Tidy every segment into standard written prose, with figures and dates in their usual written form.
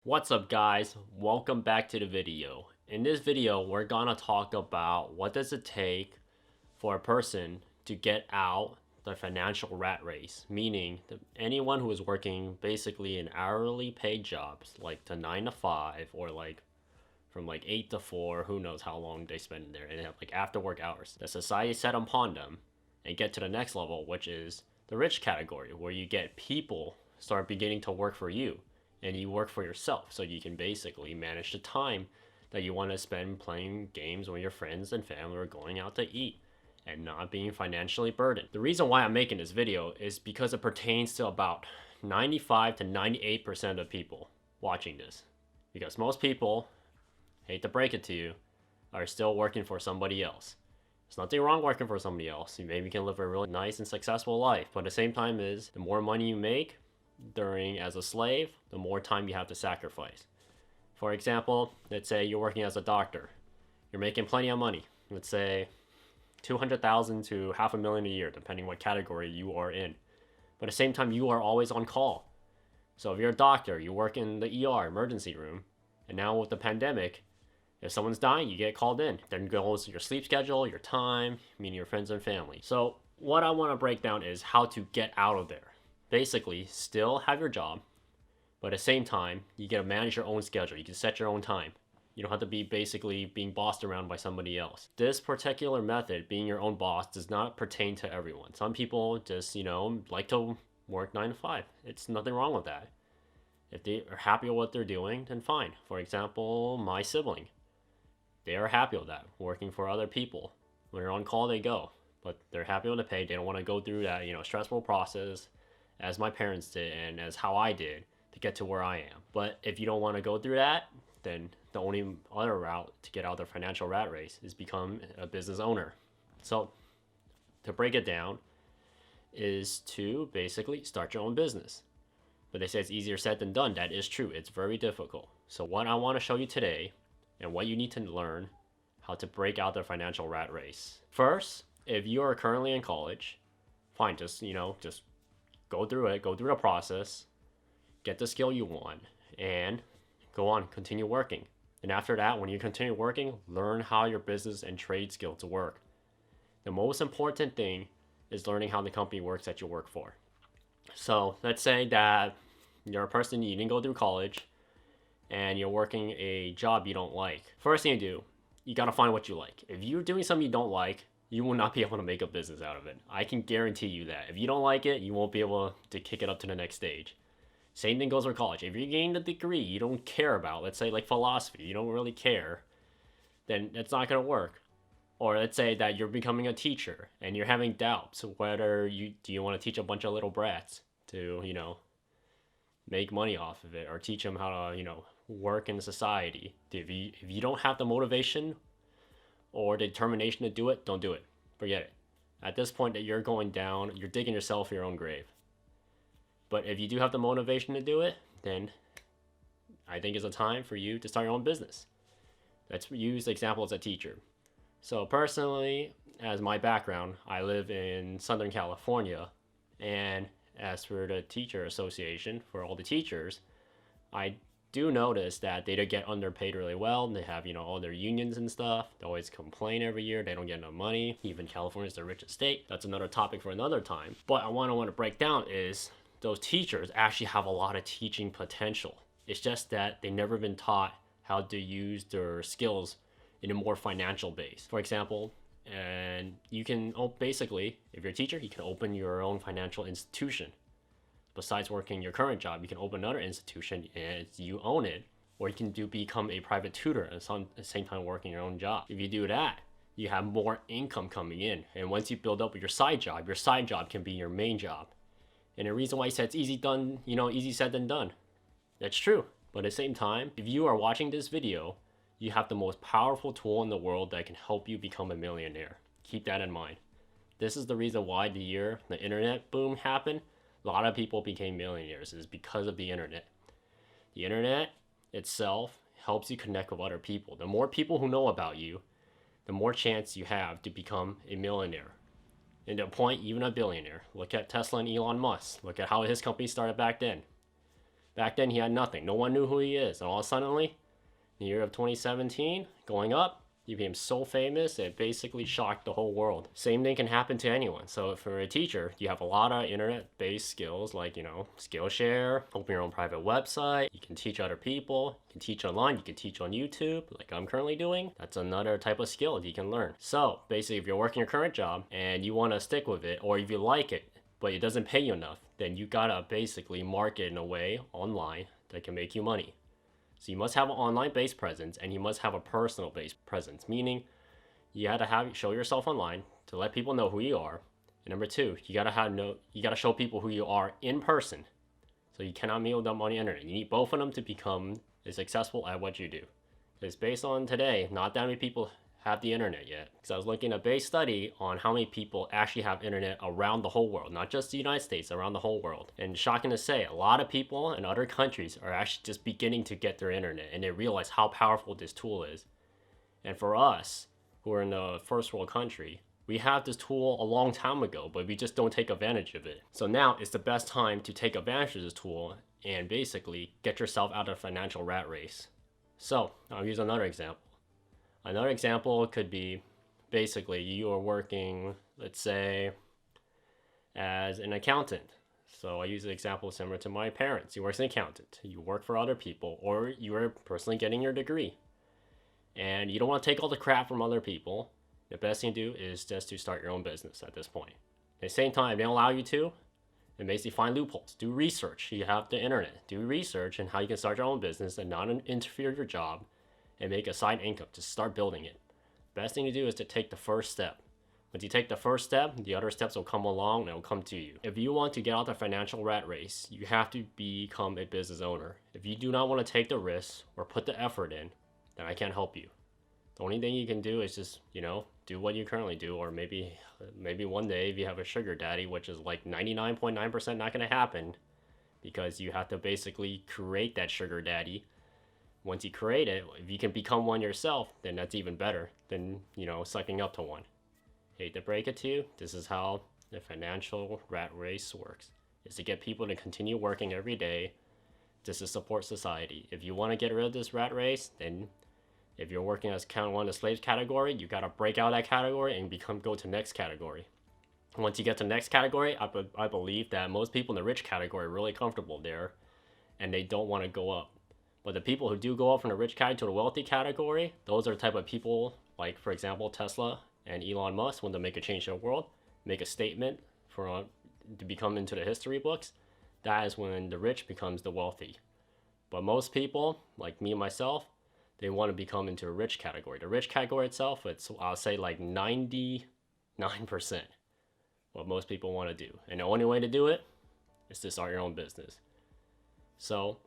What's up guys, welcome back to the video. In this video we're gonna talk about what does it take for a person to get out the financial rat race, meaning anyone who is working basically in hourly paid jobs like the 9 to 5 or like from like 8 to 4, who knows how long they spend there, and have like after work hours that society set upon them, and get to the next level, which is the rich category, where you get people start beginning to work for you and you work for yourself, so you can basically manage the time that you want to spend playing games with your friends and family or going out to eat and not being financially burdened. The reason why I'm making this video is because it pertains to about 95 to 98% of people watching this. Because most people, hate to break it to you, are still working for somebody else. There's nothing wrong working for somebody else. You maybe can live a really nice and successful life, but at the same time is the more money you make during as a slave, the more time you have to sacrifice. For example, let's say you're working as a doctor. You're making plenty of money. Let's say 200,000 to half a million a year, depending what category you are in. But at the same time, you are always on call. So if you're a doctor, you work in the ER, emergency room, and now with the pandemic, if someone's dying, you get called in. Then goes your sleep schedule, your time, meeting your friends and family. So what I want to break down is how to get out of there. Basically, still have your job, but at the same time, you get to manage your own schedule. You can set your own time. You don't have to be basically being bossed around by somebody else. This particular method, being your own boss, does not pertain to everyone. Some people just, like to work 9 to 5. It's nothing wrong with that. If they are happy with what they're doing, then fine. For example, my sibling. They are happy with that, working for other people. When they're on call, they go. But they're happy with the pay. They don't want to go through that, stressful process as my parents did and as how I did to get to where I am. But if you don't want to go through that, then the only other route to get out of the financial rat race is become a business owner. So to break it down is to basically start your own business. But they say it's easier said than done. That is true. It's very difficult. So what I want to show you today and what you need to learn how to break out the financial rat race. First, if you are currently in college, fine, just go through it, go through the process, get the skill you want, and go on, continue working. And after that, when you continue working, learn how your business and trade skills work. The most important thing is learning how the company works that you work for. So let's say that you're a person, you didn't go through college, and you're working a job you don't like. First thing you do, you gotta find what you like. If you're doing something you don't like, you will not be able to make a business out of it. I can guarantee you that. If you don't like it, you won't be able to kick it up to the next stage. Same thing goes for college. If you're getting the degree you don't care about, let's say like philosophy, you don't really care, then it's not gonna work. Or let's say that you're becoming a teacher and you're having doubts whether you want to teach a bunch of little brats to, make money off of it, or teach them how to, work in society. If you don't have the motivation or the determination to do it, don't do it. Forget it. At this point that you're going down, you're digging yourself your own grave. But if you do have the motivation to do it, then I think it's a time for you to start your own business. Let's use the example as a teacher. So personally, as my background, I live in Southern California, and as for the teacher association, for all the teachers, I do notice that they don't get underpaid really well. They have, all their unions and stuff. They always complain every year they don't get enough money. Even California's the richest state. That's another topic for another time. But I want to break down is those teachers actually have a lot of teaching potential. It's just that they've never been taught how to use their skills in a more financial base. For example, and you can basically, if you're a teacher, you can open your own financial institution. Besides working your current job, you can open another institution and you own it. Or you can become a private tutor at the same time working your own job. If you do that, you have more income coming in. And once you build up your side job can be your main job. And the reason why I said it's easy said than done. That's true. But at the same time, if you are watching this video, you have the most powerful tool in the world that can help you become a millionaire. Keep that in mind. This is the reason why the year the internet boom happened, a lot of people became millionaires, is because of the internet. The internet itself helps you connect with other people. The more people who know about you, the more chance you have to become a millionaire. And to a point, even a billionaire. Look at Tesla and Elon Musk. Look at how his company started back then. Back then he had nothing. No one knew who he is. And all of a sudden, in the year of 2017, going up, he became so famous it basically shocked the whole world. Same thing can happen to anyone. So for a teacher, you have a lot of internet-based skills like, Skillshare, open your own private website, you can teach other people, you can teach online, you can teach on YouTube like I'm currently doing. That's another type of skill you can learn. So basically, if you're working your current job and you want to stick with it, or if you like it, but it doesn't pay you enough, then you gotta basically market in a way online that can make you money. So you must have an online-based presence and you must have a personal-based presence, meaning you had to show yourself online to let people know who you are. And number two, you gotta show people who you are in person. So you cannot meet them on the internet. You need both of them to become successful at what you do. Because based on today, not that many people have the internet yet. Because I was looking at a base study on how many people actually have internet around the whole world, not just the United States, around the whole world. And shocking to say, a lot of people in other countries are actually just beginning to get their internet and they realize how powerful this tool is. And for us, who are in a first world country, we have this tool a long time ago, but we just don't take advantage of it. So now is the best time to take advantage of this tool and basically get yourself out of the financial rat race. So I'll use another example. Another example could be basically you are working, let's say, as an accountant. So I use an example similar to my parents. You work as an accountant. You work for other people, or you are personally getting your degree. And you don't want to take all the crap from other people. The best thing to do is just to start your own business at this point. At the same time, if they don't allow you to, then basically find loopholes. Do research. You have the internet. Do research on how you can start your own business and not interfere with your job and make a side income. Just start building it. Best thing to do is to take the first step. Once you take the first step, the other steps will come along and it will come to you. If you want to get out the financial rat race, you have to become a business owner. If you do not want to take the risks or put the effort in, then I can't help you. The only thing you can do is just, do what you currently do, or maybe one day if you have a sugar daddy, which is like 99.9% not going to happen, because you have to basically create that sugar daddy. Once you create it, if you can become one yourself, then that's even better than, sucking up to one. Hate to break it to you, this is how the financial rat race works. Is to get people to continue working every day just to support society. If you want to get rid of this rat race, then if you're working as kind of one of the slaves category, you got to break out of that category and go to next category. Once you get to the next category, I believe that most people in the rich category are really comfortable there and they don't want to go up. But the people who do go up from the rich category to the wealthy category, those are the type of people like, for example, Tesla and Elon Musk want to make a change to the world, make a statement to become into the history books. That is when the rich becomes the wealthy. But most people, like me and myself, they want to become into a rich category. The rich category itself, I'll say like 99% what most people want to do. And the only way to do it is to start your own business. So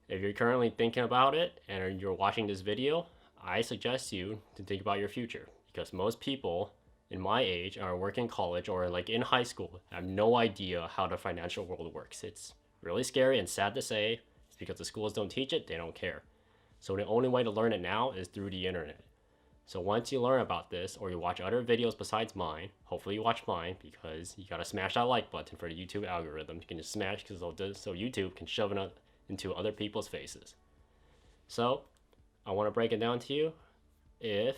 if you're currently thinking about it and you're watching this video, I suggest you to think about your future, because most people in my age are working college or like in high school have no idea how the financial world works. It's really scary and sad to say. It's because the schools don't teach it, they don't care. So the only way to learn it now is through the internet. So once you learn about this, or you watch other videos besides mine, hopefully you watch mine, because you gotta smash that like button for the YouTube algorithm. You can just smash so YouTube can shove it into other people's faces. So I want to break it down to you. If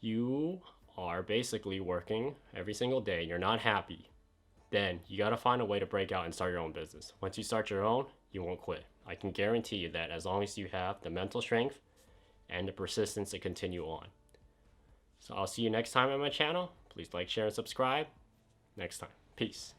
you are basically working every single day and you're not happy, then you got to find a way to break out and start your own business. Once you start your own, you won't quit. I can guarantee you that, as long as you have the mental strength and the persistence to continue on. So I'll see you next time on my channel. Please like, share, and subscribe. Next time. Peace.